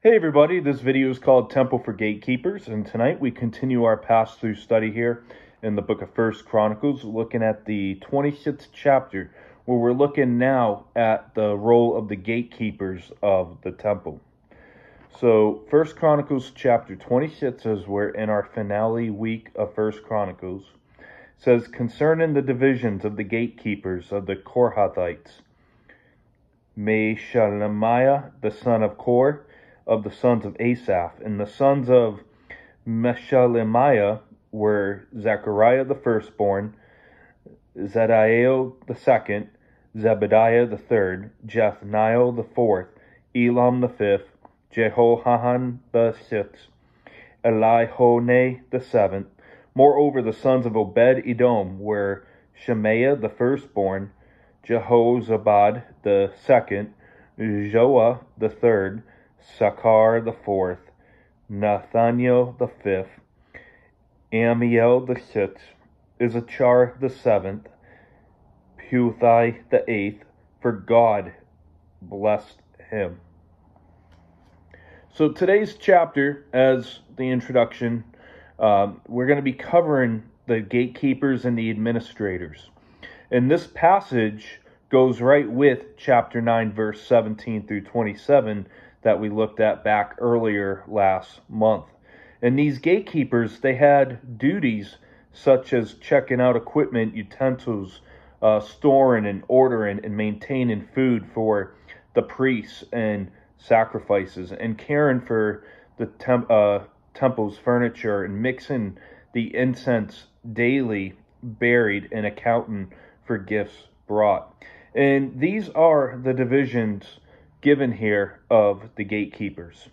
Hey everybody, this video is called Temple for Gatekeepers, and tonight we continue our pass-through study here in the book of 1 Chronicles, looking at the 26th chapter, where we're looking now at the role of the gatekeepers of the temple. So 1 Chronicles chapter 26, as we're in our finale week of 1 Chronicles, says, concerning the divisions of the gatekeepers of the Kohathites, Meshelemiah the son of Kor, of the sons of Asaph, and the sons of Meshelemiah were Zechariah the firstborn, Zediel the second, Zebediah the third, Jethniel the fourth, Elam the fifth, Jehohanan the sixth, Elihonai the seventh. Moreover, the sons of Obed-Edom were Shemaiah the firstborn, Jehozabad the second, Joah the third, Sakar the fourth, Nathaniel the fifth, Amiel the sixth, Issachar the seventh, Puthai the eighth, for God blessed him. So today's chapter, as the introduction, we're going to be covering the gatekeepers and the administrators. And this passage goes right with chapter 9, verse 17 through 27, that we looked at back earlier last month. And these gatekeepers, they had duties such as checking out equipment, utensils, storing and ordering and maintaining food for the priests and sacrifices, and caring for the temple's furniture, and mixing the incense daily, buried, and accounting for gifts brought. And these are the divisions given here of the gatekeepers.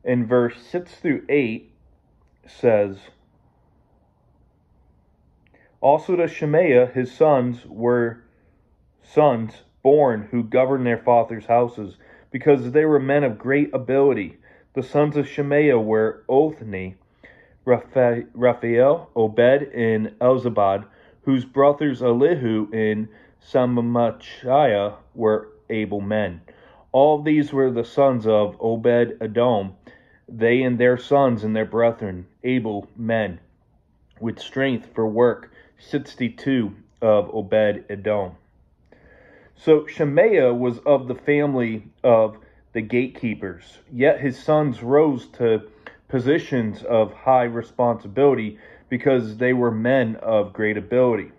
In verse 6 through 8 says, also to Shemaiah his sons were sons born who governed their father's houses, because they were men of great ability. The sons of Shemaiah were Othni, Raphael, Obed, and Elzabad, whose brothers Elihu and Samachiah were able men. All these were the sons of Obed-Edom, they and their sons and their brethren, able men, with strength for work, 62 of Obed-Edom. So Shemaiah was of the family of the gatekeepers, yet his sons rose to positions of high responsibility because they were men of great ability.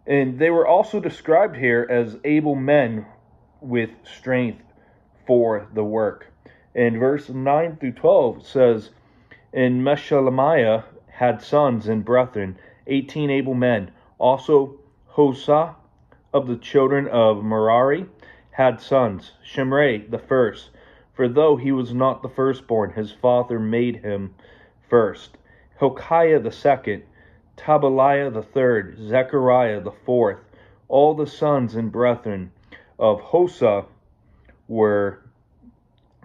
And they were also described here as able men with strength for the work. And verse 9 through 12 says, and Meshelemiah had sons and brethren, 18 able men. Also Hosah of the children of Merari had sons, Shimrei the first, for though he was not the firstborn, his father made him first. Hilkiah the second, Tabaliah the third, Zechariah the fourth. All the sons and brethren of Hosah were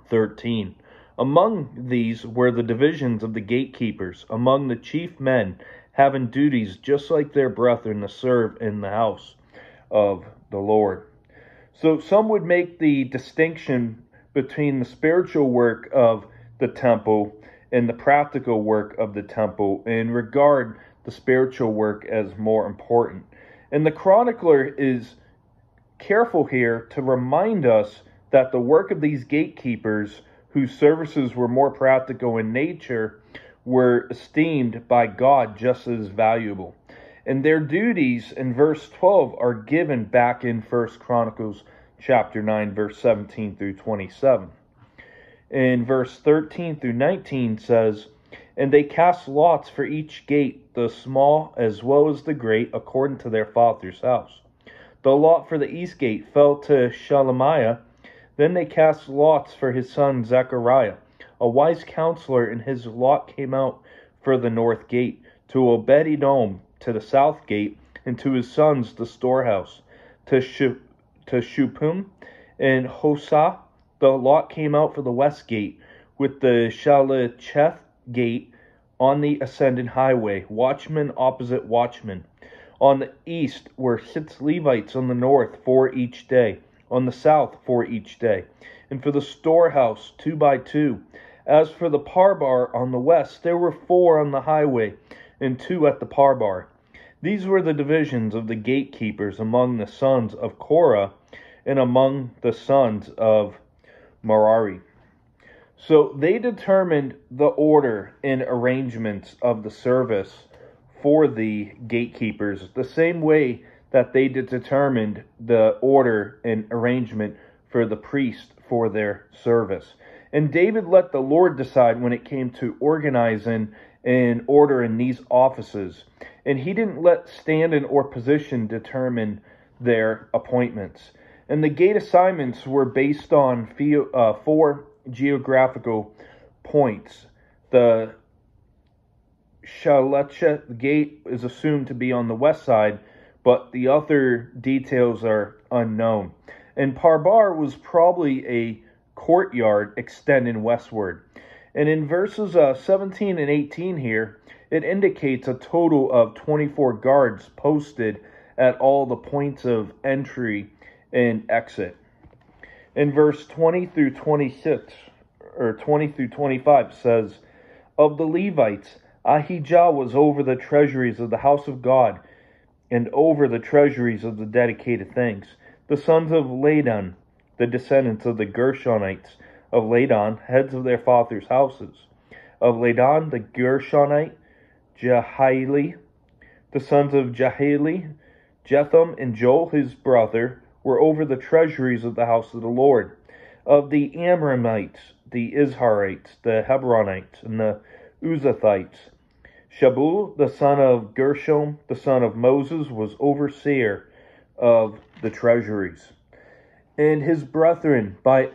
13. Among these were the divisions of the gatekeepers, among the chief men, having duties just like their brethren to serve in the house of the Lord. So some would make the distinction between the spiritual work of the temple and the practical work of the temple, and regard the spiritual work as more important. And the chronicler is careful here to remind us that the work of these gatekeepers, whose services were more practical in nature, were esteemed by God just as valuable. And their duties in verse 12 are given back in 1 Chronicles chapter 9, verse 17 through 27. In verse 13 through 19 says, and they cast lots for each gate, the small as well as the great, according to their father's house. The lot for the east gate fell to Shelemiah. Then they cast lots for his son Zechariah, a wise counselor, and his lot came out for the north gate, to Obed-Edom to the south gate, and to his sons the storehouse. To Shuppim and Hosah the lot came out for the west gate, with the Shalacheth gate on the ascending highway, watchman opposite watchman. On the east were 6 Levites on the north, 4 each day. on the south 4 each day, and for the storehouse 2 by 2. As for the parbar on the west, there were 4 on the highway, and 2 at the parbar. These were the divisions of the gatekeepers among the sons of Korah and among the sons of Merari. So they determined the order and arrangements of the service for the gatekeepers the same way that they determined the order and arrangement for the priest for their service. And David let the Lord decide when it came to organizing and ordering these offices. And he didn't let standing or position determine their appointments. And the gate assignments were based on 4 geographical points. The Shalechet gate is assumed to be on the west side, but the other details are unknown. And Parbar was probably a courtyard extending westward. And in verses 17 and 18 here, it indicates a total of 24 guards posted at all the points of entry and exit. In verse 20 through 26, or 20 through 25 says, of the Levites, Ahijah was over the treasuries of the house of God, and over the treasuries of the dedicated things. The sons of Ladan, the descendants of the Gershonites of Ladan, heads of their fathers' houses. Of Ladan, the Gershonite, Jehieli. The sons of Jehieli, Jetham and Joel, his brother, were over the treasuries of the house of the Lord. Of the Amramites, the Izharites, the Hebronites, and the Uzathites, Shabul, the son of Gershom, the son of Moses, was overseer of the treasuries. And his brethren by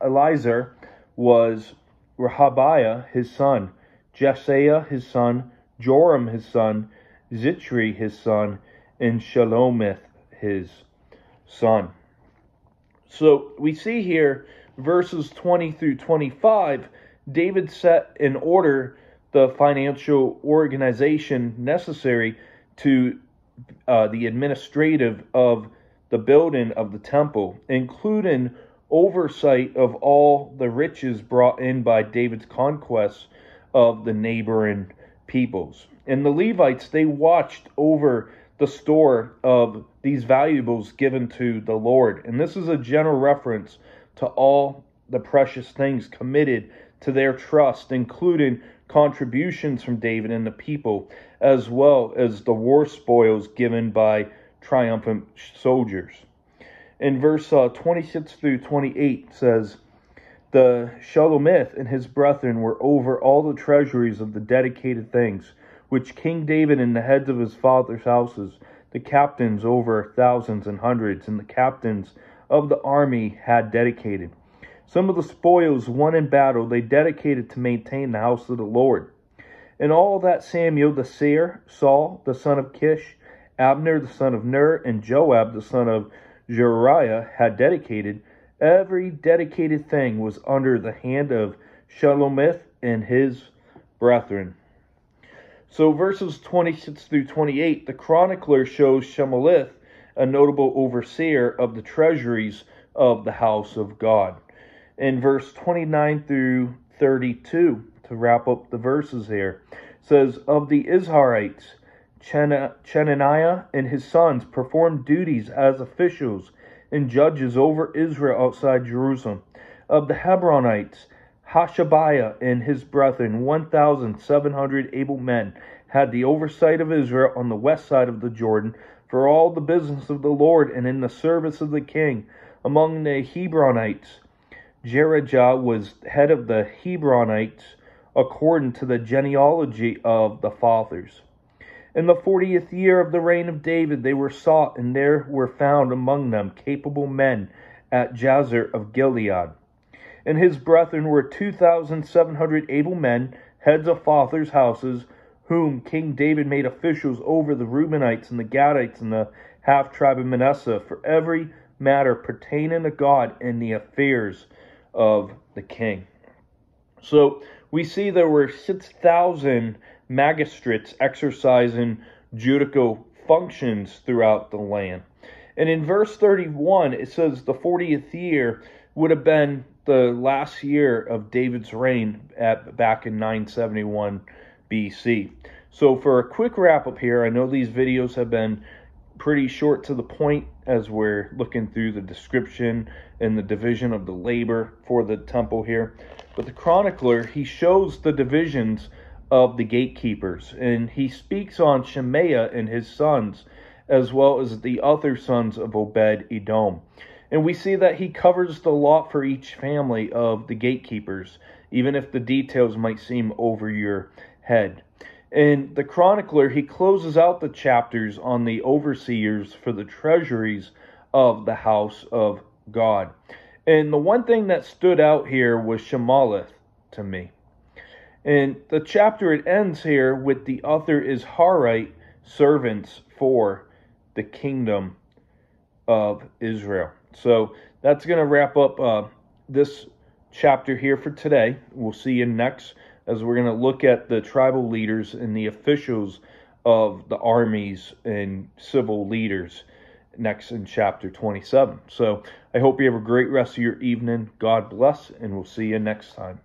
Eliezer was Rehabiah his son, Jesaiah his son, Joram his son, Zitri his son, and Shalomith his son. So we see here, verses 20 through 25, David set in order the financial organization necessary to the administrative of the building of the temple, including oversight of all the riches brought in by David's conquests of the neighboring peoples. And the Levites, they watched over the store of these valuables given to the Lord. And this is a general reference to all the precious things committed to their trust, including contributions from David and the people, as well as the war spoils given by triumphant soldiers. In verse 26 through 28 says, the Shalomith and his brethren were over all the treasuries of the dedicated things, which King David and the heads of his father's houses, the captains over thousands and hundreds, and the captains of the army had dedicated. Some of the spoils won in battle they dedicated to maintain the house of the Lord. And all that Samuel the seer, Saul the son of Kish, Abner the son of Ner, and Joab the son of Zeruiah had dedicated, every dedicated thing was under the hand of Shalomith and his brethren. So verses 26 through 28, the chronicler shows Shemelith, a notable overseer of the treasuries of the house of God. In verse 29 through 32, to wrap up the verses here, says, of the Izharites, Chenaniah and his sons performed duties as officials and judges over Israel outside Jerusalem. Of the Hebronites, Hashabiah and his brethren, 1,700 able men, had the oversight of Israel on the west side of the Jordan for all the business of the Lord and in the service of the king. Among the Hebronites, Jerijah was head of the Hebronites according to the genealogy of the fathers. In the 40th year of the reign of David, they were sought, and there were found among them capable men at Jazer of Gilead. And his brethren were 2,700 able men, heads of fathers' houses, whom King David made officials over the Reubenites and the Gadites and the half-tribe of Manasseh for every matter pertaining to God and the affairs of the king. So we see there were 6,000 magistrates exercising judicial functions throughout the land. And in verse 31, it says the 40th year would have been the last year of David's reign back in 971 BC. So for a quick wrap up here, I know these videos have been pretty short to the point as we're looking through the description and the division of the labor for the temple here. But the chronicler, he shows the divisions of the gatekeepers, and he speaks on Shemaiah and his sons, as well as the other sons of Obed-Edom. And we see that he covers the lot for each family of the gatekeepers, even if the details might seem over your head. And the chronicler, he closes out the chapters on the overseers for the treasuries of the house of God. And the one thing that stood out here was Shemalith to me. And the chapter, it ends here with the other Izharite servants for the kingdom of Israel. So that's going to wrap up this chapter here for today. We'll see you next, as we're going to look at the tribal leaders and the officials of the armies and civil leaders next in chapter 27. So I hope you have a great rest of your evening. God bless, and we'll see you next time.